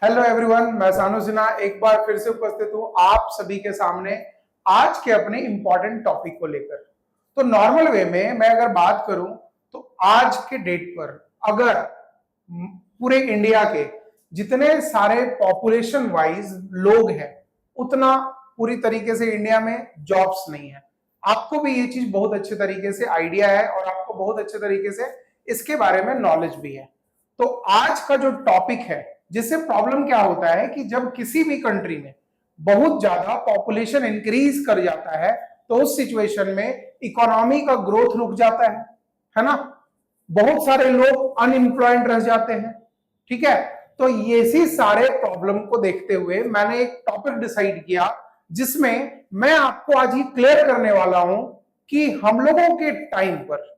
Hello everyone, मैं सानू सिन्हा एक बार फिर से उपस्थित हूँ आप सभी के सामने आज के अपने इंपॉर्टेंट टॉपिक को लेकर। तो नॉर्मल वे में मैं अगर बात करूं तो आज के डेट पर अगर पूरे इंडिया के जितने सारे पॉपुलेशन वाइज लोग हैं उतना पूरी तरीके से इंडिया में जॉब्स नहीं है। आपको भी ये चीज बहुत अच्छे तरीके से आइडिया है और आपको बहुत अच्छे तरीके से इसके बारे में नॉलेज भी है। तो आज का जो टॉपिक है, जिससे प्रॉब्लम क्या होता है कि जब किसी भी कंट्री में बहुत ज्यादा पॉपुलेशन इंक्रीज कर जाता है तो उस सिचुएशन में इकोनॉमी का ग्रोथ रुक जाता है ना। बहुत सारे लोग अनएम्प्लॉयड रह जाते हैं। ठीक है, तो ये सारे प्रॉब्लम को देखते हुए मैंने एक टॉपिक डिसाइड किया जिसमें मैं आपको आज ही क्लियर करने वाला हूं कि हम लोगों के टाइम पर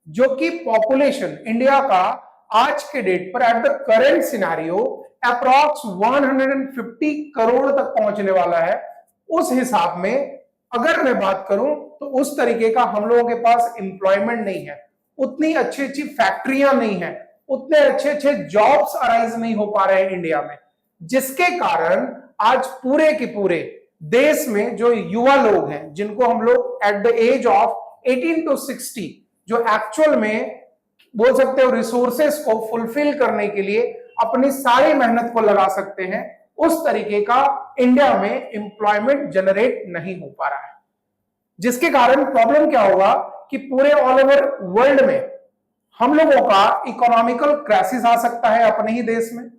जो कि पॉपुलेशन इंडिया का आज के डेट पर at the current scenario approx 150 crore तक पहुंचने वाला है, उस हिसाब में अगर मैं बात करूं तो उस तरीके का हम लोगों के पास एम्प्लॉयमेंट नहीं है, उतनी अच्छी अच्छी फैक्ट्रियां नहीं है, उतने अच्छे अच्छे जॉब्स अराइज नहीं हो पा रहे हैं इंडिया में, जिसके कारण आज पूरे के पूरे देश में जो युवा लोग हैं जिनको हम लोग at the age of 18 to 60 जो एक्चुअल में बोल सकते हो रिसोर्सेस को फुलफिल करने के लिए अपनी सारी मेहनत को लगा सकते हैं, उस तरीके का इंडिया में एम्प्लॉयमेंट जनरेट नहीं हो पा रहा है। जिसके कारण प्रॉब्लम क्या होगा कि पूरे ऑल ओवर वर्ल्ड में हम लोगों का इकोनॉमिकल क्राइसिस आ सकता है अपने ही देश में।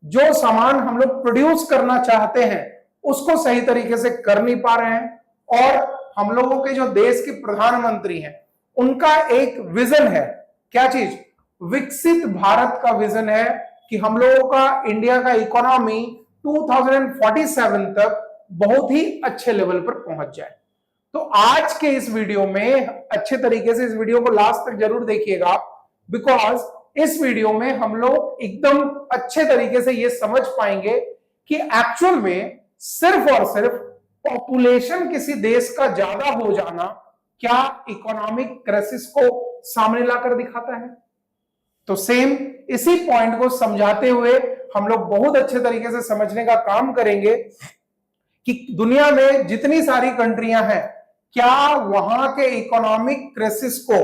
जो सामान हम लोग प्रोड्यूस करना चाहते हैं उसको सही तरीके से कर नहीं पा रहे हैं, और हम लोगों के जो देश के प्रधानमंत्री हैं उनका एक विजन है, क्या चीज, विकसित भारत का विजन है कि हम लोगों का इंडिया का इकोनॉमी 2047 तक बहुत ही अच्छे लेवल पर पहुंच जाए। तो आज के इस वीडियो में अच्छे तरीके से इस वीडियो को लास्ट तक जरूर देखिएगा, बिकॉज इस वीडियो में हम लोग एकदम अच्छे तरीके से ये समझ पाएंगे कि एक्चुअल में सिर्फ और सिर्फ पॉपुलेशन किसी देश का ज्यादा हो जाना क्या इकोनॉमिक क्राइसिस को सामने लाकर दिखाता है। तो सेम इसी पॉइंट को समझाते हुए हम लोग बहुत अच्छे तरीके से समझने का काम करेंगे कि दुनिया में जितनी सारी कंट्रियां हैं क्या वहां के इकोनॉमिक क्राइसिस को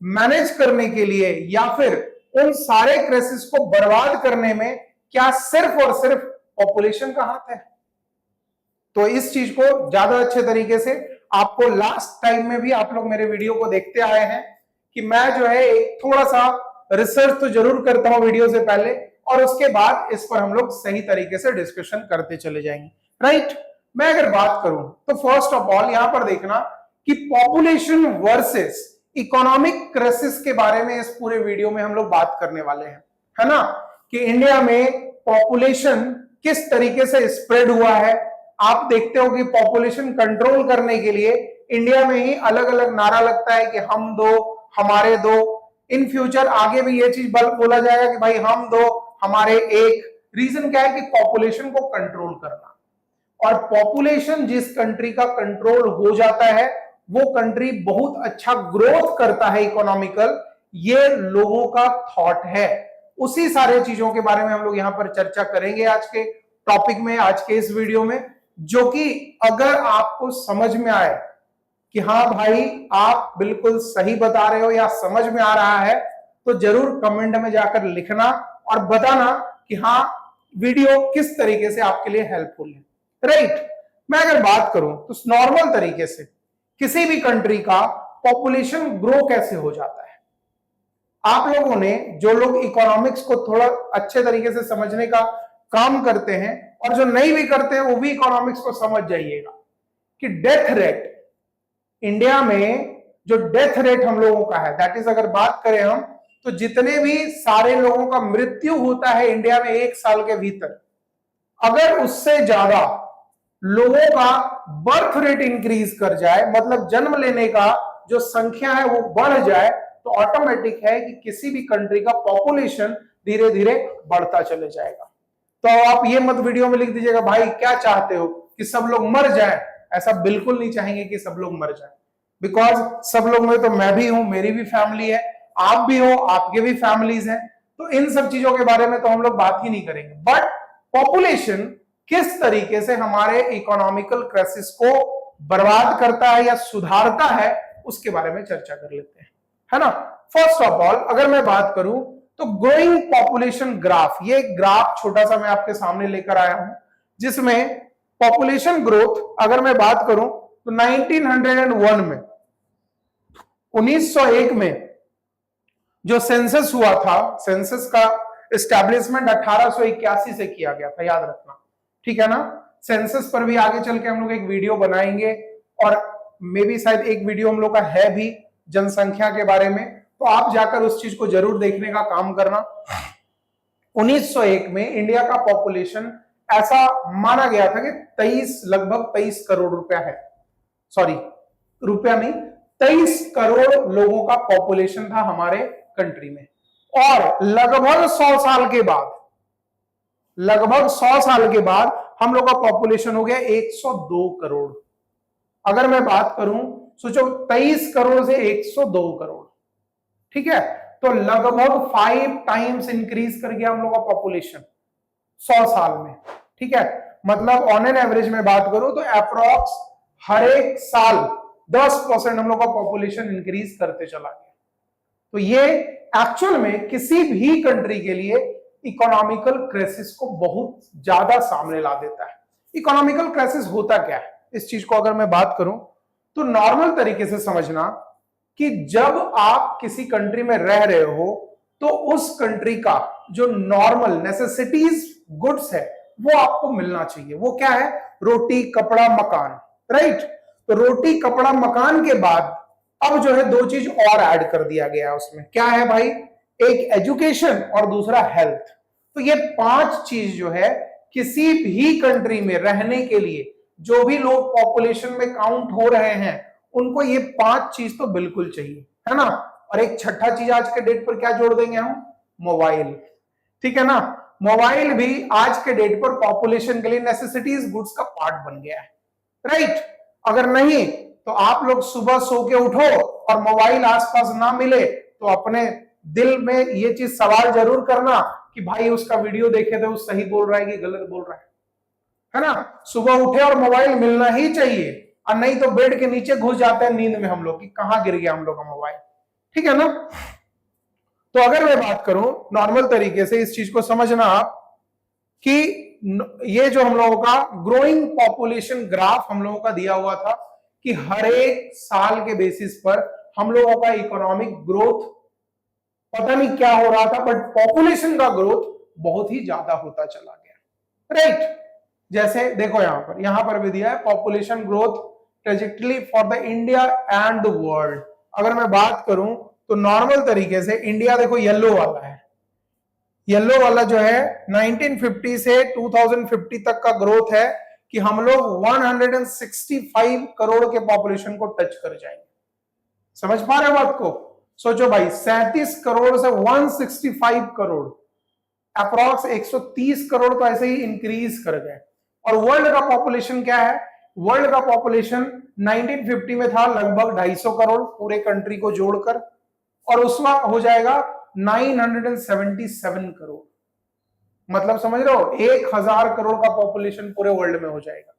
मैनेज करने के लिए या फिर उन सारे क्राइसिस को बर्बाद करने में क्या सिर्फ और सिर्फ पॉपुलेशन का हाथ है। तो इस चीज को ज्यादा अच्छे तरीके से आपको लास्ट टाइम में भी आप लोग मेरे वीडियो को देखते आए हैं कि मैं जो है एक थोड़ा सा रिसर्च तो जरूर करता हूं वीडियो से पहले, और उसके बाद इस पर हम लोग सही तरीके से डिस्कशन करते चले जाएंगे। राइट, मैं अगर बात करूं तो फर्स्ट ऑफ ऑल यहां पर देखना कि पॉपुलेशन वर्सेस इकोनॉमिक क्राइसिस के बारे में इस पूरे वीडियो में हम लोग बात करने वाले हैं, है ना, कि इंडिया में पॉपुलेशन किस तरीके से स्प्रेड हुआ है। आप देखते हो कि पॉपुलेशन कंट्रोल करने के लिए इंडिया में ही अलग अलग नारा लगता है कि हम दो हमारे दो। इन फ्यूचर आगे भी ये चीज बोला जाएगा कि भाई हम दो हमारे एक। रीजन क्या है कि पॉपुलेशन को कंट्रोल करना, और पॉपुलेशन जिस कंट्री का कंट्रोल हो जाता है वो कंट्री बहुत अच्छा ग्रोथ करता है इकोनॉमिकल, ये लोगों का थॉट है। उसी सारे चीजों के बारे में हम लोग यहां पर चर्चा करेंगे आज के टॉपिक में, आज के इस वीडियो में, जो कि अगर आपको समझ में आए कि हाँ भाई आप बिल्कुल सही बता रहे हो या समझ में आ रहा है, तो जरूर कमेंट में जाकर लिखना और बताना कि हाँ वीडियो किस तरीके से आपके लिए हेल्पफुल है। राइट, मैं अगर बात करूं तो नॉर्मल तरीके से किसी भी कंट्री का पॉपुलेशन ग्रो कैसे हो जाता है। आप लोगों ने जो लोग इकोनॉमिक्स को थोड़ा अच्छे तरीके से समझने का काम करते हैं और जो नहीं भी करते हैं वो भी इकोनॉमिक्स को समझ जाइएगा कि डेथ रेट इंडिया में, जो डेथ रेट हम लोगों का है, दैट इज अगर बात करें हम तो जितने भी सारे लोगों का मृत्यु होता है इंडिया में एक साल के भीतर, अगर उससे ज्यादा लोगों का बर्थ रेट इंक्रीज कर जाए, मतलब जन्म लेने का जो संख्या है वो बढ़ जाए, तो ऑटोमेटिक है कि किसी भी कंट्री का पॉपुलेशन धीरे धीरे बढ़ता चले जाएगा। तो आप ये मत वीडियो में लिख दीजिएगा भाई क्या चाहते हो कि सब लोग मर जाएं। ऐसा बिल्कुल नहीं चाहेंगे कि सब लोग मर जाएं, बिकॉज सब लोग में तो मैं भी हूं, मेरी भी फैमिली है, आप भी हो, आपके भी फैमिलीज हैं, तो इन सब चीजों के बारे में तो हम लोग बात ही नहीं करेंगे। बट पॉपुलेशन किस तरीके से हमारे इकोनॉमिकल क्राइसिस को बर्बाद करता है या सुधारता है, उसके बारे में चर्चा कर लेते हैं, है ना। फर्स्ट ऑफ ऑल अगर मैं बात करूं तो ग्रोइंग पॉपुलेशन ग्राफ, ये एक ग्राफ छोटा सा मैं आपके सामने लेकर आया हूं, जिसमें पॉपुलेशन ग्रोथ अगर मैं बात करूं तो 1901 में 1901 में जो सेंसस हुआ था, सेंसस का एस्टैब्लिशमेंट 1881 से किया गया था, याद रखना, ठीक है ना। सेंसस पर भी आगे चल के हम लोग एक वीडियो बनाएंगे, और मे बी शायद एक वीडियो हम लोग का है भी जनसंख्या के बारे में, तो आप जाकर उस चीज को जरूर देखने का काम करना। 1901 में इंडिया का पॉपुलेशन ऐसा माना गया था कि लगभग 23 करोड़ रुपया है, सॉरी रुपया नहीं, 23 करोड़ लोगों का पॉपुलेशन था हमारे कंट्री में। और लगभग 100 साल के बाद, लगभग 100 साल के बाद हम लोग का पॉपुलेशन हो गया 102 करोड़। अगर मैं बात करूं, सोचो 23 करोड़ से 102 करोड़, ठीक है, तो लगभग 5 टाइम्स इंक्रीज कर गया हम लोग का पॉपुलेशन 100 साल में, ठीक है। मतलब ऑन एन एवरेज में बात करूं तो अप्रोक्स हर एक साल 10% हम लोग का पॉपुलेशन इंक्रीज करते चला गया। तो ये एक्चुअल में किसी भी कंट्री के लिए इकोनॉमिकल क्राइसिस को बहुत ज्यादा सामने ला देता है। इकोनॉमिकल क्राइसिस होता क्या है, इस चीज को अगर मैं बात करूं तो नॉर्मल तरीके से समझना कि जब आप किसी कंट्री में रह रहे हो तो उस कंट्री का जो नॉर्मल नेसेसिटीज गुड्स है वो आपको मिलना चाहिए। वो क्या है? रोटी कपड़ा मकान, राइट। तो रोटी कपड़ा मकान के बाद अब जो है 2 चीज और ऐड कर दिया गया है उसमें। क्या है भाई? एक एजुकेशन और दूसरा हेल्थ। तो ये 5 चीज जो है किसी भी कंट्री में रहने के लिए जो भी लोग पॉपुलेशन में काउंट हो रहे हैं उनको ये 5 चीज तो बिल्कुल चाहिए, है ना। और एक छठा चीज आज के डेट पर क्या जोड़ देंगे हम? मोबाइल, ठीक है ना। मोबाइल भी आज के डेट पर पॉपुलेशन के लिए नेसेसिटीज गुड्स का पार्ट बन गया है, राइट। अगर नहीं तो आप लोग सुबह सो के उठो और मोबाइल आसपास ना मिले तो अपने दिल में ये चीज सवाल जरूर करना कि भाई उसका वीडियो देखे थे, वो सही बोल रहा है कि गलत बोल रहा है ना। सुबह उठे और मोबाइल मिलना ही चाहिए, और नहीं तो बेड के नीचे घुस जाते हैं नींद में हम लोग कि कहां गिर गया हम लोग का मोबाइल, ठीक है ना। तो अगर मैं बात करूं नॉर्मल तरीके से इस चीज को समझना आप कि ये जो हम लोगों का ग्रोइंग पॉपुलेशन ग्राफ हम लोगों का दिया हुआ था कि हर एक साल के बेसिस पर हम लोगों का इकोनॉमिक ग्रोथ पता नहीं क्या हो रहा था, बट पॉपुलेशन का ग्रोथ बहुत ही ज्यादा होता चला गया, राइट। जैसे देखो यहां पर भी दिया है population growth trajectory for the India and the world. अगर मैं बात करूं तो नॉर्मल तरीके से इंडिया देखो येलो वाला है, येलो वाला जो है 1950 से 2050 तक का ग्रोथ है कि हम लोग 165 करोड़ के पॉपुलेशन को टच कर जाएंगे। समझ पा रहे हो बात को? सोचो भाई 37 करोड़ से 165 करोड़, अप्रॉक्स 130 करोड़ तो ऐसे ही इंक्रीज कर गए। और वर्ल्ड का पॉपुलेशन क्या है? वर्ल्ड का पॉपुलेशन 1950 में था लगभग 250 करोड़ पूरे कंट्री को जोड़कर, और उस वक्त हो जाएगा 977 करोड़। मतलब समझ रहे हो 1000 करोड़ का पॉपुलेशन पूरे वर्ल्ड में हो जाएगा।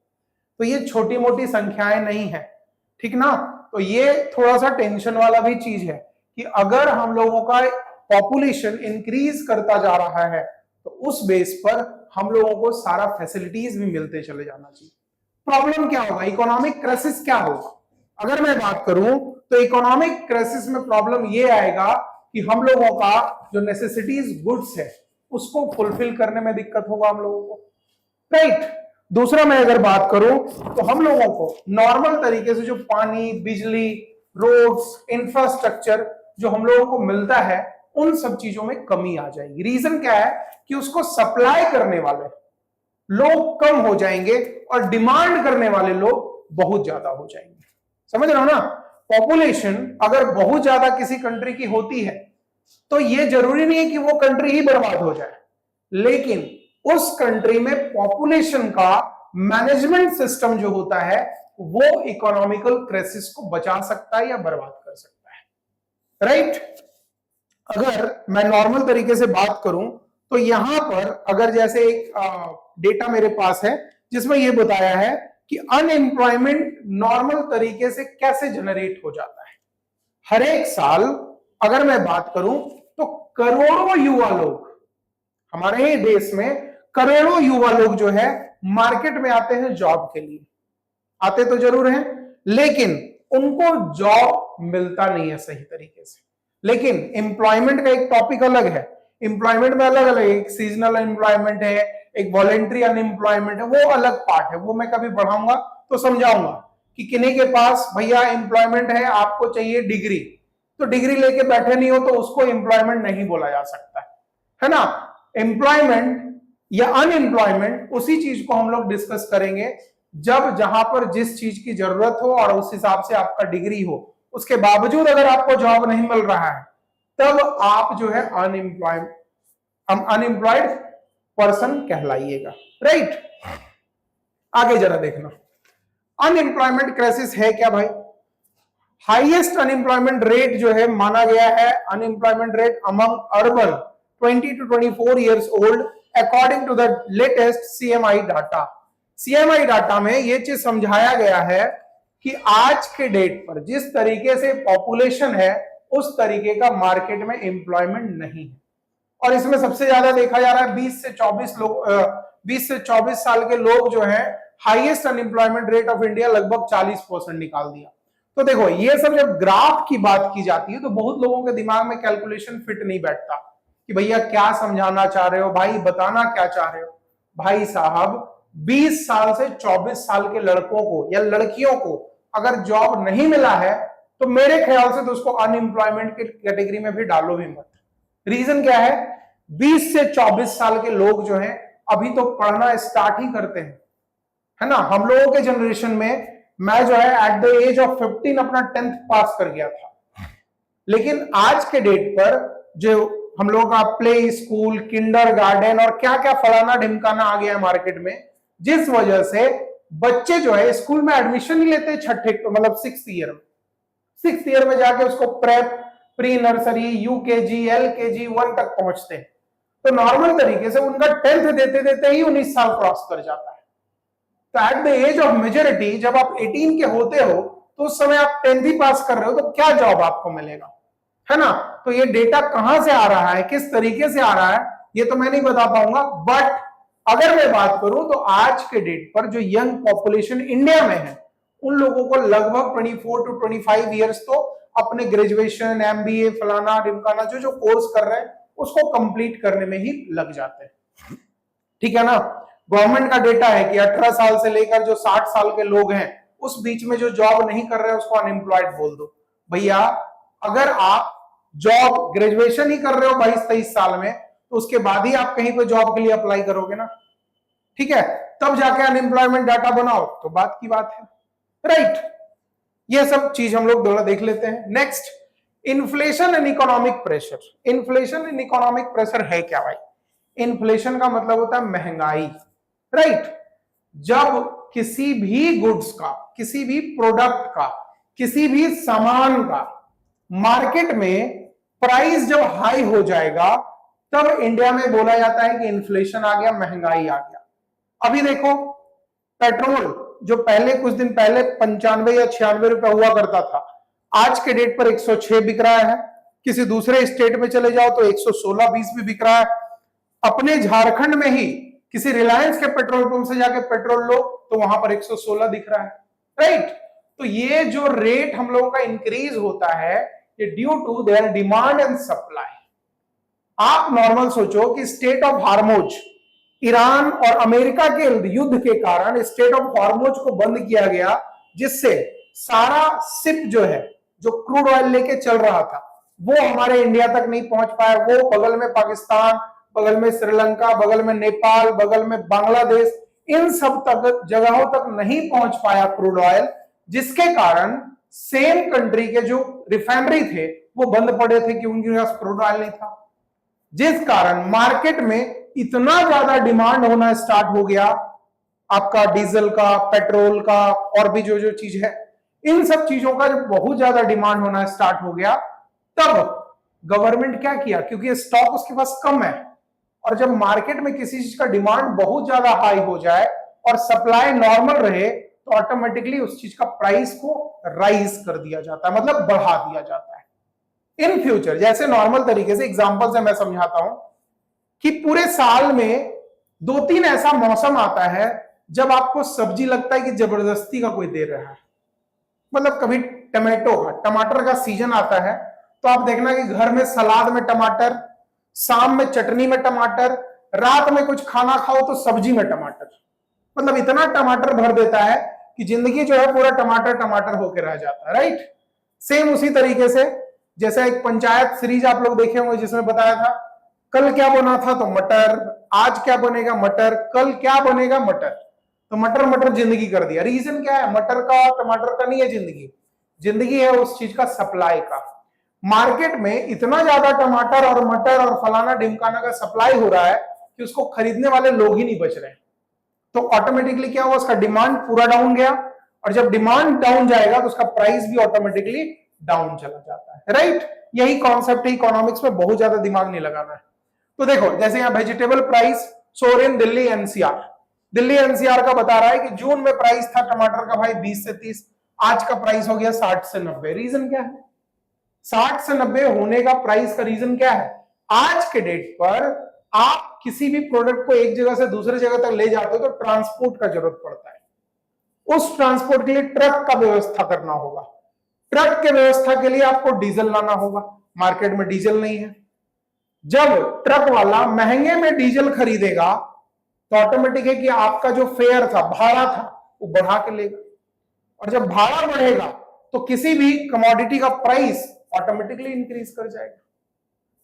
तो ये छोटी मोटी संख्याएं नहीं है, ठीक ना। तो ये थोड़ा सा टेंशन वाला भी चीज है कि अगर हम लोगों का पॉपुलेशन इंक्रीज करता जा रहा है तो उस बेस पर हम लोगों को सारा फैसिलिटीज भी मिलते चले जाना चाहिए। प्रॉब्लम क्या होगा? इकोनॉमिक क्राइसिस क्या होगा? अगर मैं बात करूं तो इकोनॉमिक क्राइसिस में प्रॉब्लम ये आएगा कि हम लोगों का जो नेसेसिटीज गुड्स है उसको फुलफिल करने में दिक्कत होगा हम लोगों को, राइट। दूसरा मैं अगर बात करूं तो हम लोगों को नॉर्मल तरीके से जो पानी, बिजली, रोड्स, इंफ्रास्ट्रक्चर जो हम लोगों को मिलता है उन सब चीजों में कमी आ जाएगी। रीजन क्या है कि उसको सप्लाई करने वाले लोग कम हो जाएंगे और डिमांड करने वाले लोग बहुत ज्यादा हो जाएंगे। समझ रहे हो ना। पॉपुलेशन अगर बहुत ज्यादा किसी कंट्री की होती है तो ये जरूरी नहीं है कि वो कंट्री ही बर्बाद हो जाए, लेकिन उस कंट्री में पॉपुलेशन का मैनेजमेंट सिस्टम जो होता है वो इकोनॉमिकल क्राइसिस को बचा सकता है या बर्बाद कर सकता है, राइट। अगर मैं नॉर्मल तरीके से बात करूं तो यहां पर अगर जैसे एक डेटा मेरे पास है जिसमें यह बताया है कि अनएम्प्लॉयमेंट नॉर्मल तरीके से कैसे जनरेट हो जाता है। हर एक साल अगर मैं बात करूं तो करोड़ों युवा लोग हमारे ही देश में, करोड़ों युवा लोग जो है मार्केट में आते हैं जॉब के लिए, आते तो जरूर हैं लेकिन उनको जॉब मिलता नहीं है सही तरीके से। लेकिन एम्प्लॉयमेंट का एक टॉपिक अलग है, एम्प्लॉयमेंट में अलग अलग, एक सीजनल एम्प्लॉयमेंट है, एक वॉलेंट्री अनएम्प्लॉयमेंट है, वो अलग पार्ट है, वो मैं कभी बढ़ाऊंगा तो समझाऊंगा कि किन्हीं के पास भैया एम्प्लॉयमेंट है, आपको चाहिए डिग्री, तो डिग्री लेके बैठे नहीं हो तो उसको एम्प्लॉयमेंट नहीं बोला जा सकता है ना। एम्प्लॉयमेंट या अनएम्प्लॉयमेंट उसी चीज को हम लोग डिस्कस करेंगे जब जहां पर जिस चीज की जरूरत हो और उस हिसाब से आपका डिग्री हो, उसके बावजूद अगर आपको जॉब नहीं मिल रहा है तब आप जो है अनएम्प्लॉयड पर्सन कहलाइएगा, राइट। आगे जरा देखना, अनएम्प्लॉयमेंट क्राइसिस है क्या भाई। हाईएस्ट अनएम्प्लॉयमेंट रेट जो है माना गया है, unemployment rate among urban 20 to 24 years old according to the latest CMIE data. CMIE data में यह चीज समझाया गया है कि आज के डेट पर जिस तरीके से पॉपुलेशन है उस तरीके का मार्केट में एम्प्लॉयमेंट नहीं है। और इसमें सबसे ज्यादा देखा जा रहा है 20 से 24 साल के लोग जो हैं, highest unemployment rate of India लगभग 40% निकाल दिया। तो देखो ये सब जब ग्राफ की बात की जाती है तो बहुत लोगों के दिमाग में कैलकुलेशन फिट नहीं बैठता कि भैया क्या समझाना चाह रहे हो भाई, बताना क्या चाह रहे हो। भाई साहब 20 साल से 24 साल के लड़कों को या लड़कियों को अगर जॉब नहीं मिला है तो मेरे ख्याल से तो उसको अनएम्प्लॉयमेंट की कैटेगरी में भी डालो भी मत। रीजन क्या है, 20 से 24 साल के लोग जो हैं अभी तो पढ़ना स्टार्ट ही करते हैं, है ना। हम लोगों के जनरेशन में मैं जो है एट द एज ऑफ 15 अपना 10th पास कर गया था, लेकिन आज के डेट पर जो हम लोगों का प्ले स्कूल, किंडर गार्डन और क्या क्या फलाना ढिमकाना आ गया है मार्केट में, जिस वजह से बच्चे जो है स्कूल में एडमिशन नहीं लेते छठे मतलब 6th ईयर में जाके उसको prep, pre nursery, UKG, LKG 1 तक पहुंचते हैं। तो नॉर्मल तरीके से उनका 10th देते देते ही 19 साल क्रॉस कर जाता है। तो at the age of majority जब आप 18 के होते हो तो उस समय आप 10th ही पास कर रहे हो, तो क्या जॉब आपको मिलेगा, है ना। तो ये डेटा कहां से आ रहा है, किस तरीके से आ रहा है, ये तो मैं नहीं बता पाऊंगा। बट अगर मैं बात करूं तो आज के डेट पर जो यंग पॉपुलेशन इंडिया में है उन लोगों को लगभग 24 to 25 इयर्स तो अपने ग्रेजुएशन, एमबीए, फलाना ढिमकाना जो कोर्स कर रहे हैं उसको कंप्लीट करने में ही लग जाते हैं, ठीक है ना। गवर्नमेंट का डेटा है कि 18 साल से लेकर जो 60 साल के लोग हैं उस बीच में जो जॉब नहीं कर रहे उसको अनएम्प्लॉयड बोल दो। भैया अगर आप जॉब ग्रेजुएशन ही कर रहे हो 22-23 साल में तो उसके बाद ही आप कहीं पे जॉब के लिए अप्लाई करोगे ना, ठीक है, तब जाके अनएम्प्लॉयमेंट डाटा बनाओ तो बात की बात है, राइट। ये सब चीज हम लोग दोबारा देख लेते हैं। Next, inflation and economic pressure. Inflation and economic pressure है क्या भाई। इन्फ्लेशन का मतलब होता है महंगाई, राइट। जब किसी भी गुड्स का, किसी भी प्रोडक्ट का, किसी भी सामान का मार्केट में प्राइस जब हाई हो जाएगा तब इंडिया में बोला जाता है कि इन्फ्लेशन आ गया, महंगाई आ गया। अभी देखो पेट्रोल जो पहले कुछ दिन पहले 95 या 96 रुपए हुआ करता था, आज के डेट पर 106 बिक रहा है। किसी दूसरे स्टेट में चले जाओ तो 116-120 भी बिक रहा है। अपने झारखंड में ही किसी रिलायंस के पेट्रोल पंप से जाके पेट्रोल लो तो वहां पर 116 दिख रहा है, राइट। तो ये जो रेट हम लोगों का इंक्रीज होता है ये due to their demand and supply. आप नॉर्मल सोचो कि स्टेट ऑफ हार्मोज, ईरान और अमेरिका के युद्ध के कारण स्टेट ऑफ हार्मोज को बंद किया गया, जिससे सारा शिप जो है जो क्रूड ऑयल लेके चल रहा था वो हमारे इंडिया तक नहीं पहुंच पाया। वो बगल में पाकिस्तान, बगल में श्रीलंका, बगल में नेपाल, बगल में बांग्लादेश, इन सब तक जगहों तक नहीं पहुंच पाया क्रूड ऑयल, जिसके कारण सेम कंट्री के जो रिफाइनरी थे वो बंद पड़े थे कि उनके पास क्रूड ऑयल नहीं था, जिस कारण मार्केट में इतना ज्यादा डिमांड होना स्टार्ट हो गया आपका डीजल का, पेट्रोल का और भी जो जो चीज है, इन सब चीजों का जब बहुत ज्यादा डिमांड होना स्टार्ट हो गया तब गवर्नमेंट क्या किया, क्योंकि स्टॉक उसके पास कम है और जब मार्केट में किसी चीज का डिमांड बहुत ज्यादा हाई हो जाए और सप्लाई नॉर्मल रहे तो ऑटोमेटिकली उस चीज का प्राइस को राइज कर दिया जाता है, मतलब बढ़ा दिया जाता है। इन फ्यूचर जैसे नॉर्मल तरीके से एग्जांपल से मैं समझाता हूं कि पूरे साल में 2-3 ऐसा मौसम आता है जब आपको सब्जी लगता है कि जबरदस्ती का कोई दे रहा है। मतलब कभी टमाटर का सीजन आता है तो आप देखना कि घर में सलाद में टमाटर, शाम में चटनी में टमाटर, रात में कुछ खाना खाओ तो सब्जी में टमाटर, मतलब इतना टमाटर भर देता है कि जिंदगी जो है पूरा टमाटर टमाटर होकर रह जाता है, राइट। सेम उसी तरीके से जैसा एक पंचायत सीरीज आप लोग देखे होंगे जिसमें बताया था कल क्या बना था तो मटर, आज क्या बनेगा मटर, कल क्या बनेगा मटर, तो मटर मटर जिंदगी कर दिया। रीजन क्या है? मटर का टमाटर का नहीं है जिंदगी, जिंदगी है उस चीज का सप्लाई का। मार्केट में इतना ज्यादा टमाटर और मटर और फलाना ढिमकाना का सप्लाई हो रहा है कि उसको खरीदने वाले लोग ही नहीं बच रहे, तो ऑटोमेटिकली क्या हुआ, उसका डिमांड पूरा डाउन गया, और जब डिमांड डाउन जाएगा तो उसका प्राइस भी ऑटोमेटिकली डाउन चला जाता है, राइट। यही कॉन्सेप्ट है, इकोनॉमिक्स में बहुत ज्यादा दिमाग नहीं लगाना है। तो देखो जैसे यहाँ वेजिटेबल प्राइस सोर इन दिल्ली एनसीआर, दिल्ली एनसीआर का बता रहा है कि जून में प्राइस था टमाटर का भाई 20 से 30, आज का प्राइस हो गया 60 से 90। रीजन क्या है? 60 से 90 होने का प्राइस का रीजन क्या है? आज के डेट पर आप किसी भी प्रोडक्ट को एक जगह से दूसरे जगह तक ले जाते हो तो ट्रांसपोर्ट का जरूरत पड़ता है, उस ट्रांसपोर्ट के लिए ट्रक का व्यवस्था करना होगा, ट्रक के व्यवस्था के लिए आपको डीजल लाना होगा, मार्केट में डीजल नहीं है। जब ट्रक वाला महंगे में डीजल खरीदेगा तो ऑटोमेटिक है कि आपका जो फेयर था, भाड़ा था, वो बढ़ा के लेगा, और जब भाड़ा बढ़ेगा तो किसी भी कमोडिटी का प्राइस ऑटोमेटिकली इंक्रीज कर जाएगा।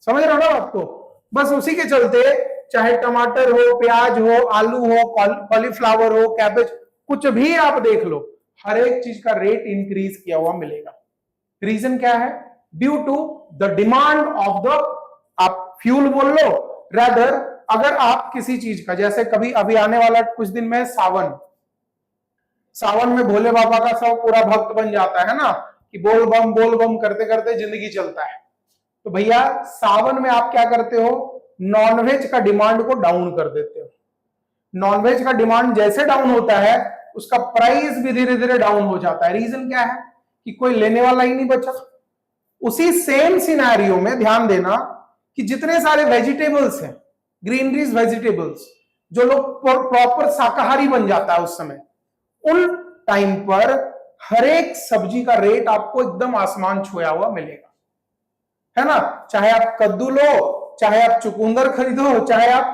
समझ रहे हो ना बात को? बस उसी के चलते चाहे टमाटर हो, प्याज हो, आलू हो, कॉलीफ्लावर हो, कैबेज, कुछ भी आप देख लो, हर एक चीज का रेट इंक्रीज किया हुआ मिलेगा। रीजन क्या है? Due to the demand of the, आप फ्यूल बोल लो, रेदर अगर आप किसी चीज का, जैसे कभी अभी आने वाला कुछ दिन में सावन, सावन में भोले बाबा का सब पूरा भक्त बन जाता है ना, कि बोल बम करते करते जिंदगी चलता है। तो भैया सावन में आप क्या करते हो? नॉनवेज का डिमांड को डाउन कर देते हो। नॉनवेज का डिमांड जैसे डाउन होता है उसका प्राइस भी धीरे धीरे डाउन हो जाता है। रीजन क्या है? कि कोई लेने वाला ही नहीं बचा। उसी सेम सिनेरियो में ध्यान देना कि जितने सारे वेजिटेबल्स हैं, ग्रीनरीज वेजिटेबल्स, जो लोग प्रॉपर शाकाहारी बन जाता है उस समय, उन टाइम पर हर एक सब्जी का रेट आपको एकदम आसमान छुआ हुआ मिलेगा, है ना। चाहे आप कद्दू लो, चाहे आप चुकंदर खरीदो, चाहे आप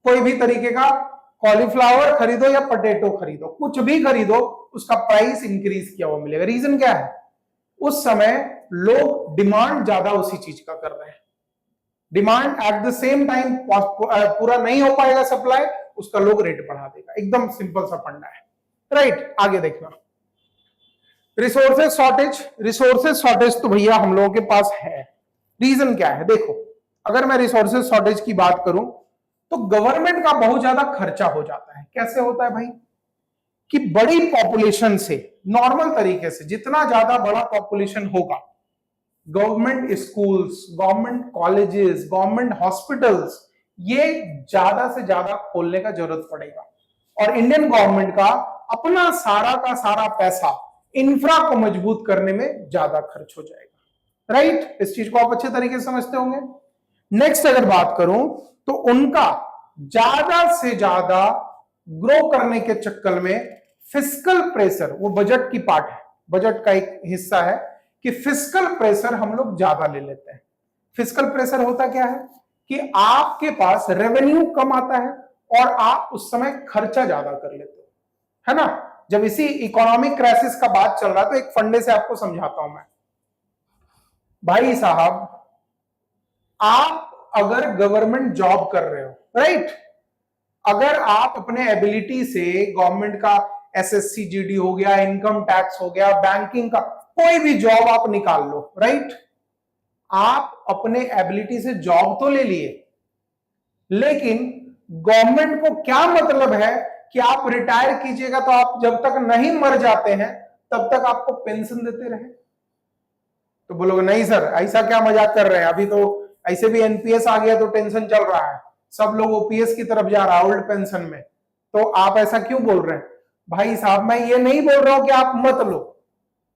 कोई भी तरीके का कॉलीफ्लावर खरीदो या पोटैटो खरीदो, कुछ भी खरीदो, उसका प्राइस इंक्रीज किया हुआ मिलेगा। रीजन क्या है? उस समय लोग डिमांड ज्यादा उसी चीज का कर रहे हैं। Demand at the same time पूरा नहीं हो पाएगा सप्लाई, उसका लोग रेट बढ़ा देगा। एकदम सिंपल सा फंडा है, राइट। आगे देखना, रिसोर्सेज शॉर्टेज। रिसोर्सेज शॉर्टेज तो भैया हम लोगों के पास है। रीजन क्या है? देखो, अगर मैं रिसोर्सेज शॉर्टेज की बात करूं तो गवर्नमेंट का बहुत ज्यादा खर्चा हो जाता है। कैसे होता है भाई? कि बड़ी पॉपुलेशन से, नॉर्मल तरीके से जितना ज्यादा बड़ा पॉपुलेशन होगा, government schools, government colleges, government hospitals, ये ज्यादा से ज्यादा खोलने का जरूरत पड़ेगा, और इंडियन गवर्नमेंट का अपना सारा का सारा पैसा इंफ्रा को मजबूत करने में ज्यादा खर्च हो जाएगा, राइट। इस चीज को आप अच्छे तरीके से समझते होंगे। नेक्स्ट अगर बात करूं तो उनका ज्यादा से ज्यादा ग्रो करने के चक्कर में फिस्कल प्रेशर, वो बजट की पार्ट है, बजट का एक हिस्सा है कि फिस्कल प्रेशर हम लोग ज्यादा ले लेते हैं। फिस्कल प्रेशर होता क्या है? कि आपके पास रेवेन्यू कम आता है और आप उस समय खर्चा ज्यादा कर लेते हो, है ना। जब इसी इकोनॉमिक क्राइसिस का बात चल रहा है तो एक फंडे से आपको समझाता हूं मैं। भाई साहब, आप अगर गवर्नमेंट जॉब कर रहे हो, राइट, अगर आप अपने एबिलिटी से गवर्नमेंट का एसएससी जीडी हो गया, इनकम टैक्स हो गया, बैंकिंग का कोई भी जॉब आप निकाल लो, राइट, आप अपने एबिलिटी से जॉब तो ले लिए, लेकिन गवर्नमेंट को क्या मतलब है कि आप रिटायर कीजिएगा तो आप जब तक नहीं मर जाते हैं तब तक आपको पेंशन देते रहे। तो बोलोगे नहीं सर, ऐसा क्या मजाक कर रहे हैं, अभी तो ऐसे भी एनपीएस आ गया तो टेंशन चल रहा है। सब लोग ओपीएस की तरफ जा रहा है, ओल्ड पेंशन में, तो आप ऐसा क्यों बोल रहे हैं? भाई साहब मैं ये नहीं बोल रहा हूं कि आप मत लो,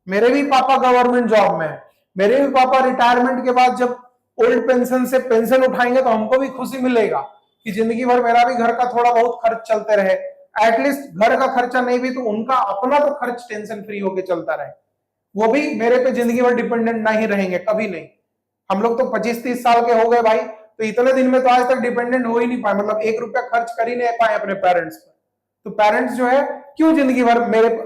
मेरे भी पापा गवर्नमेंट जॉब में है, मेरे भी पापा रिटायरमेंट के बाद जब ओल्ड पेंशन से पेंशन उठाएंगे तो हमको भी खुशी मिलेगा कि जिंदगी भर मेरा भी घर का थोड़ा बहुत खर्च चलते रहे, एटलीस्ट घर का खर्चा नहीं भी तो उनका अपना तो खर्च टेंशन फ्री होके चलता रहे, वो भी मेरे पे जिंदगी भर डिपेंडेंट नहीं रहेंगे, कभी नहीं। हम लोग तो 25-30 साल के हो गए भाई, तो इतने दिन में तो आज तक डिपेंडेंट हो ही नहीं पाए, मतलब 1 रुपया खर्च कर ही नहीं पाए अपने पेरेंट्स पर। तो पेरेंट्स जो है क्यों जिंदगी भर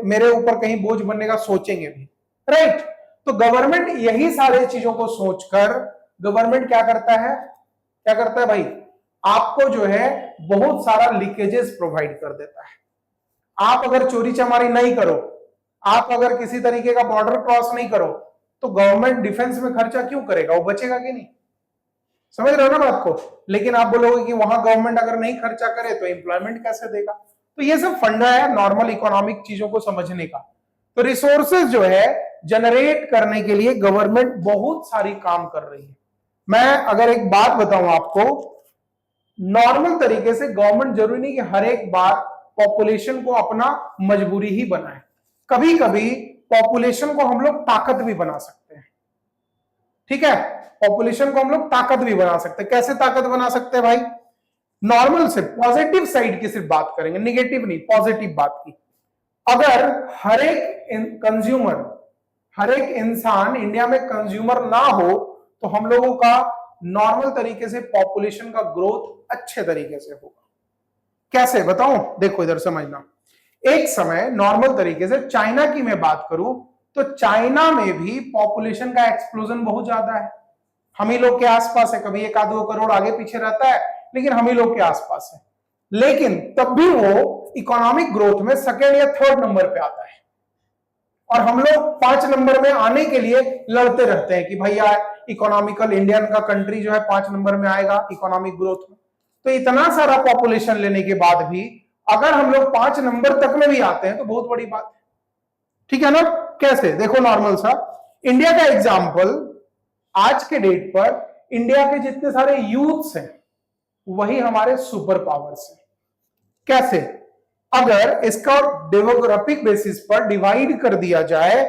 मेरे ऊपर कहीं बोझ बनने का सोचेंगे भी, राइट? तो गवर्नमेंट यही सारे चीजों को सोचकर गवर्नमेंट क्या करता है, क्या करता है भाई, आपको जो है बहुत सारा लीकेजेस प्रोवाइड कर देता है। आप अगर चोरी चमारी नहीं करो, आप अगर किसी तरीके का बॉर्डर क्रॉस नहीं करो, तो गवर्नमेंट डिफेंस में खर्चा क्यों करेगा? वो बचेगा कि नहीं? समझ रहे हो ना बात को? लेकिन आप बोलोगे कि वहां गवर्नमेंट अगर नहीं खर्चा करे तो एम्प्लॉयमेंट कैसे देगा? तो ये सब फंडा है नॉर्मल इकोनॉमिक चीजों को समझने का। तो रिसोर्सेज जो है जनरेट करने के लिए गवर्नमेंट बहुत सारी काम कर रही है। मैं अगर एक बात बताऊं आपको, नॉर्मल तरीके से गवर्नमेंट जरूरी नहीं कि हर एक बार पॉपुलेशन को अपना मजबूरी ही बनाए, कभी कभी पॉपुलेशन को हम लोग ताकत भी बना सकते हैं। ठीक है, पॉपुलेशन को हम लोग ताकत भी बना सकते हैं। कैसे ताकत बना सकते हैं भाई? नॉर्मल से पॉजिटिव साइड की सिर्फ बात करेंगे, निगेटिव नहीं, पॉजिटिव बात की। अगर हर एक कंज्यूमर, हर एक इंसान इंडिया में कंज्यूमर ना हो तो हम लोगों का नॉर्मल तरीके से पॉपुलेशन का ग्रोथ अच्छे तरीके से होगा। कैसे बताऊं? देखो इधर समझना। एक समय नॉर्मल तरीके से चाइना की मैं बात करूं तो चाइना में भी पॉपुलेशन का एक्सप्लोजन बहुत ज्यादा है, हम ही लोग के आसपास है, कभी 1-2 करोड़ आगे पीछे रहता है लेकिन हम ही लोग के आसपास है। लेकिन तब भी वो इकोनॉमिक ग्रोथ में सेकेंड या थर्ड नंबर पे आता है, और हम लोग 5 नंबर में आने के लिए लड़ते रहते हैं कि भैया इकोनॉमिकल इंडियन का कंट्री जो है 5 नंबर में आएगा इकोनॉमिक ग्रोथ में। तो इतना सारा पॉपुलेशन लेने के बाद भी अगर हम लोग 5 नंबर तक में भी आते हैं तो बहुत बड़ी बात है। ठीक है ना? कैसे? देखो नॉर्मल सा इंडिया का एग्जाम्पल, आज के डेट पर इंडिया के जितने सारे यूथ्स हैं वही हमारे सुपर पावर्स हैं। कैसे? अगर इसका डेमोग्राफिक बेसिस पर डिवाइड कर दिया जाए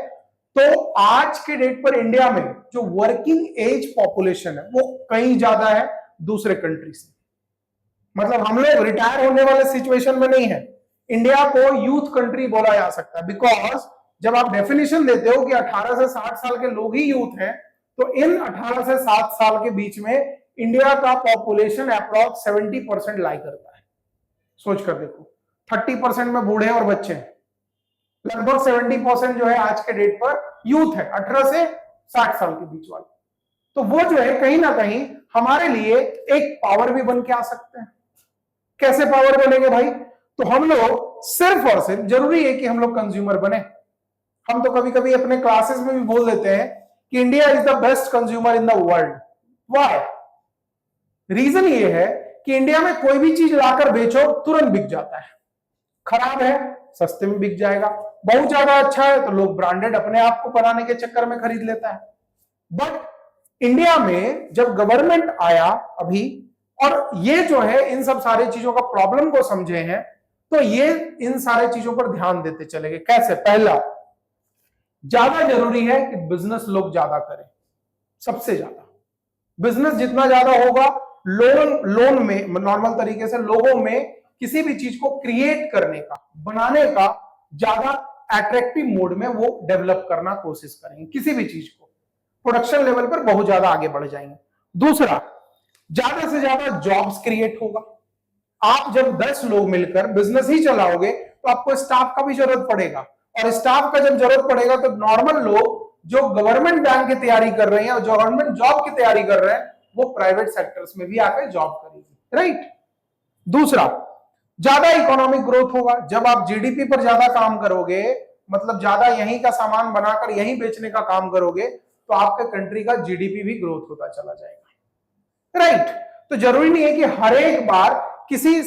तो आज के डेट पर इंडिया में जो वर्किंग एज पॉपुलेशन है वो कहीं ज्यादा है दूसरे कंट्री से। मतलब हम लोग रिटायर होने वाले सिचुएशन में नहीं है, इंडिया को यूथ कंट्री बोला जा सकता है, बिकॉज जब आप डेफिनेशन देते हो कि 18 से 60 साल के लोग ही यूथ हैं, तो इन 18 से 7 साल के बीच में इंडिया का पॉपुलेशन अप्रॉक्स 70% लाई करता है। सोच कर देखो, 30% में बूढ़े और बच्चे हैं, लगभग 70% जो है आज के डेट पर यूथ है, 18 से 60 साल के बीच वाले। तो वो जो है कहीं ना कहीं हमारे लिए एक पावर भी बन के आ सकते हैं। कैसे पावर बनेंगे भाई? तो हम लोग सिर्फ और सिर्फ, जरूरी है कि हम लोग कंज्यूमर बने। हम तो कभी कभी अपने क्लासेस में भी बोल देते हैं कि India is the best consumer in the world. Why? Reason ये है कि इंडिया में कोई भी चीज लाकर बेचो तुरंत बिक जाता है, खराब है सस्ते में बिक जाएगा, बहुत ज्यादा अच्छा है तो लोग ब्रांडेड अपने आप को बनाने के चक्कर में खरीद लेता है। बट इंडिया में जब गवर्नमेंट आया अभी, और ये जो है इन सब सारी चीजों का प्रॉब्लम को समझे हैं, तो ये इन सारे चीजों पर ध्यान देते चले गए। कैसे? पहला, ज्यादा जरूरी है कि बिजनेस लोग ज्यादा करें, सबसे ज्यादा बिजनेस जितना ज्यादा होगा, लोन में नॉर्मल तरीके से लोगों में किसी भी चीज को क्रिएट करने का, बनाने का ज्यादा अट्रैक्टिव मोड में वो डेवलप करना कोशिश करेंगे, किसी भी चीज को प्रोडक्शन लेवल पर बहुत ज्यादा आगे बढ़ जाएंगे। दूसरा, ज्यादा से ज्यादा जॉब्स क्रिएट होगा। आप जब 10 लोग मिलकर बिजनेस ही चलाओगे तो आपको स्टाफ का भी जरूरत पड़ेगा, और स्टाफ का जब जरूरत पड़ेगा तो नॉर्मल लोग जो गवर्नमेंट बैंक की तैयारी कर रहे हैं और गवर्नमेंट जॉब की तैयारी कर रहे हैं वो प्राइवेट सेक्टर्स में भी आकर जॉब करेगी, राइट? दूसरा, ज्यादा इकोनॉमिक ग्रोथ होगा। जब आप जीडीपी पर ज्यादा काम करोगे, मतलब ज्यादा यहीं का सामान बनाकर यहीं बेचने का काम करोगे, तो आपके कंट्री का जीडीपी भी ग्रोथ होता चला जाएगा, राइट? तो जरूरी नहीं है कि हर एक बार किसी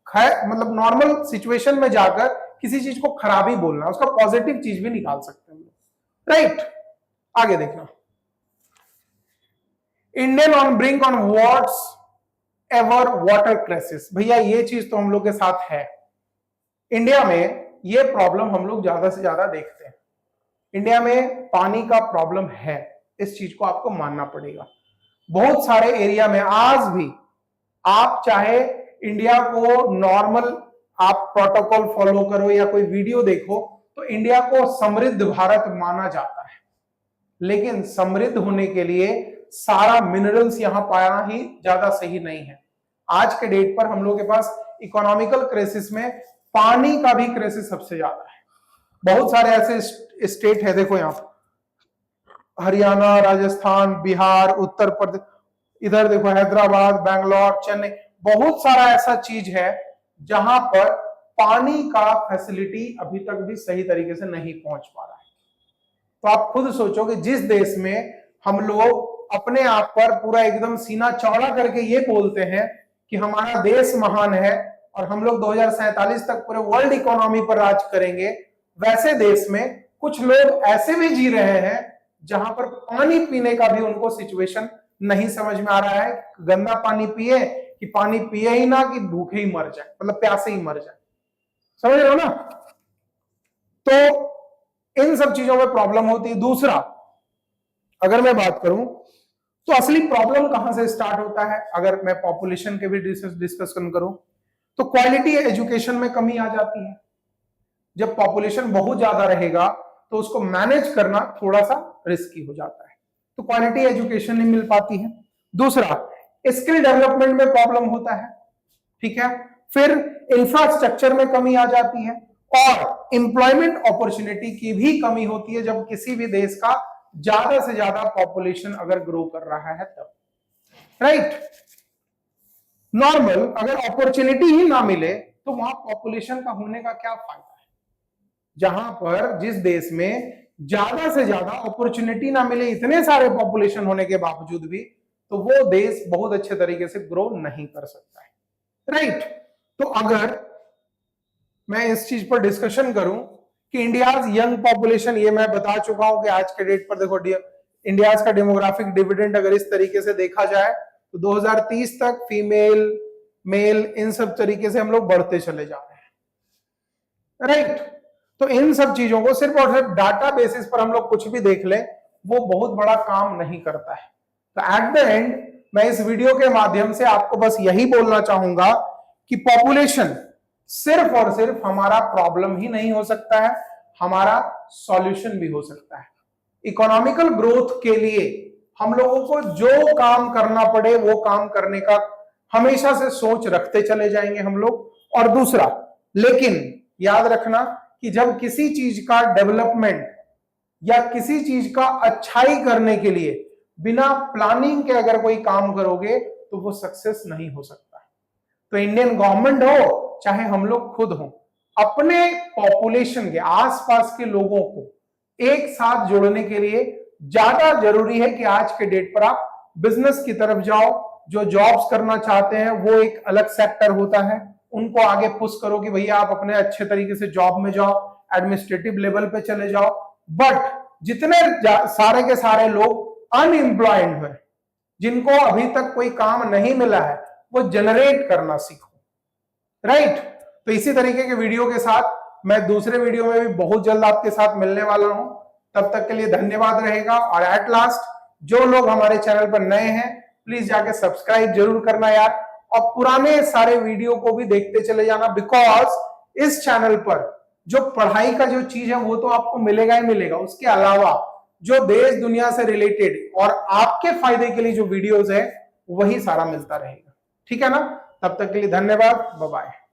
मतलब नॉर्मल सिचुएशन में जाकर किसी चीज को खराबी बोलना, उसका पॉजिटिव चीज भी निकाल सकते हैं, राइट? आगे देखना, Indian on brink on whatsoever water crisis. भैया ये चीज तो हम लोग के साथ है। इंडिया में ये प्रॉब्लम हम लोग ज्यादा से ज्यादा देखते हैं। इंडिया में पानी का प्रॉब्लम है, इस चीज को आपको मानना पड़ेगा। बहुत सारे एरिया में आज भी आप चाहे इंडिया को नॉर्मल आप प्रोटोकॉल फॉलो करो या कोई वीडियो देखो तो इंडिया को समृद्ध भारत माना जाता है, लेकिन समृद्ध होने के लिए सारा मिनरल्स यहां पाना ही ज्यादा सही नहीं है। आज के डेट पर हम लोग के पास इकोनॉमिकल क्राइसिस में पानी का भी क्राइसिस सबसे ज्यादा है। बहुत सारे ऐसे स्टेट है, देखो यहां हरियाणा, राजस्थान, बिहार, उत्तर प्रदेश, इधर देखो हैदराबाद, बैंगलोर, चेन्नई, बहुत सारा ऐसा चीज है जहां पर पानी का फैसिलिटी अभी तक भी सही तरीके से नहीं पहुंच पा रहा है। तो आप खुद सोचो कि जिस देश में हम लोग अपने आप पर पूरा एकदम सीना चौड़ा करके ये बोलते हैं कि हमारा देश महान है और हम लोग 2047 तक पूरे वर्ल्ड इकोनॉमी पर राज करेंगे, वैसे देश में कुछ लोग ऐसे भी जी रहे हैं जहां पर पानी पीने का भी उनको सिचुएशन नहीं समझ में आ रहा है। गंदा पानी पिए कि पानी पिए ही ना, कि भूखे ही मर जाए, मतलब प्यासे ही मर जाए। समझ रहे हो ना? तो इन सब चीजों में प्रॉब्लम होती है। दूसरा, अगर मैं बात करूं तो असली प्रॉब्लम कहां से स्टार्ट होता है, अगर मैं पॉपुलेशन के भी डिस्कशन करूं तो क्वालिटी एजुकेशन में कमी आ जाती है। जब पॉपुलेशन बहुत ज्यादा रहेगा तो उसको मैनेज करना थोड़ा सा रिस्की हो जाता है, तो क्वालिटी एजुकेशन नहीं मिल पाती है। दूसरा, स्किल डेवलपमेंट में प्रॉब्लम होता है, ठीक है। फिर इंफ्रास्ट्रक्चर में कमी आ जाती है और एम्प्लॉयमेंट अपॉर्चुनिटी की भी कमी होती है जब किसी भी देश का ज्यादा से ज्यादा पॉपुलेशन अगर ग्रो कर रहा है तब, राइट। नॉर्मल अगर अपॉर्चुनिटी ही ना मिले तो वहां पॉपुलेशन का होने का क्या फायदा है। जहां पर जिस देश में ज्यादा से ज्यादा अपॉर्चुनिटी ना मिले, इतने सारे पॉपुलेशन होने के बावजूद भी, तो वो देश बहुत अच्छे तरीके से ग्रो नहीं कर सकता है, राइट। तो अगर मैं इस चीज पर डिस्कशन करूं कि इंडियाज यंग पॉपुलेशन, ये मैं बता चुका हूं कि आज के डेट पर देखो इंडियाज का डेमोग्राफिक डिविडेंड अगर इस तरीके से देखा जाए तो 2030 तक फीमेल, मेल, इन सब तरीके से हम लोग बढ़ते चले जा रहे हैं, राइट। तो इन सब चीजों को सिर्फ और सिर्फ डाटा बेसिस पर हम लोग कुछ भी देख लें वो बहुत बड़ा काम नहीं करता है। तो एट द एंड मैं इस वीडियो के माध्यम से आपको बस यही बोलना चाहूंगा कि पॉपुलेशन सिर्फ और सिर्फ हमारा प्रॉब्लम ही नहीं हो सकता है, हमारा सॉल्यूशन भी हो सकता है। इकोनॉमिकल ग्रोथ के लिए हम लोगों को जो काम करना पड़े वो काम करने का हमेशा से सोच रखते चले जाएंगे हम लोग। और दूसरा, लेकिन याद रखना कि जब किसी चीज का डेवलपमेंट या किसी चीज का अच्छाई करने के लिए बिना प्लानिंग के अगर कोई काम करोगे तो वो सक्सेस नहीं हो सकता। तो इंडियन गवर्नमेंट हो चाहे हम लोग खुद हो, अपने पॉपुलेशन के आसपास के लोगों को एक साथ जोड़ने के लिए ज्यादा जरूरी है कि आज के डेट पर आप बिजनेस की तरफ जाओ। जो जॉब्स करना चाहते हैं वो एक अलग सेक्टर होता है, उनको आगे पुश करो कि भैया आप अपने अच्छे तरीके से जॉब में जाओ, एडमिनिस्ट्रेटिव लेवल पे चले जाओ। बट जितने सारे के सारे लोग अनएम्प्लॉयड हैं, जिनको अभी तक कोई काम नहीं मिला है, वो जनरेट करना सीखो, राइट। तो इसी तरीके के वीडियो के साथ मैं दूसरे वीडियो में भी बहुत जल्द आपके साथ मिलने वाला हूं। तब तक के लिए धन्यवाद रहेगा। और एट लास्ट, जो लोग हमारे चैनल पर नए हैं प्लीज जाके सब्सक्राइब जरूर करना यार, और पुराने सारे वीडियो को भी देखते चले जाना, बिकॉज इस चैनल पर जो पढ़ाई का जो चीज है वो तो आपको मिलेगा ही मिलेगा, उसके अलावा जो देश दुनिया से रिलेटेड और आपके फायदे के लिए जो वीडियोस है वही सारा मिलता रहेगा, ठीक है ना। तब तक के लिए धन्यवाद, बाय बाय।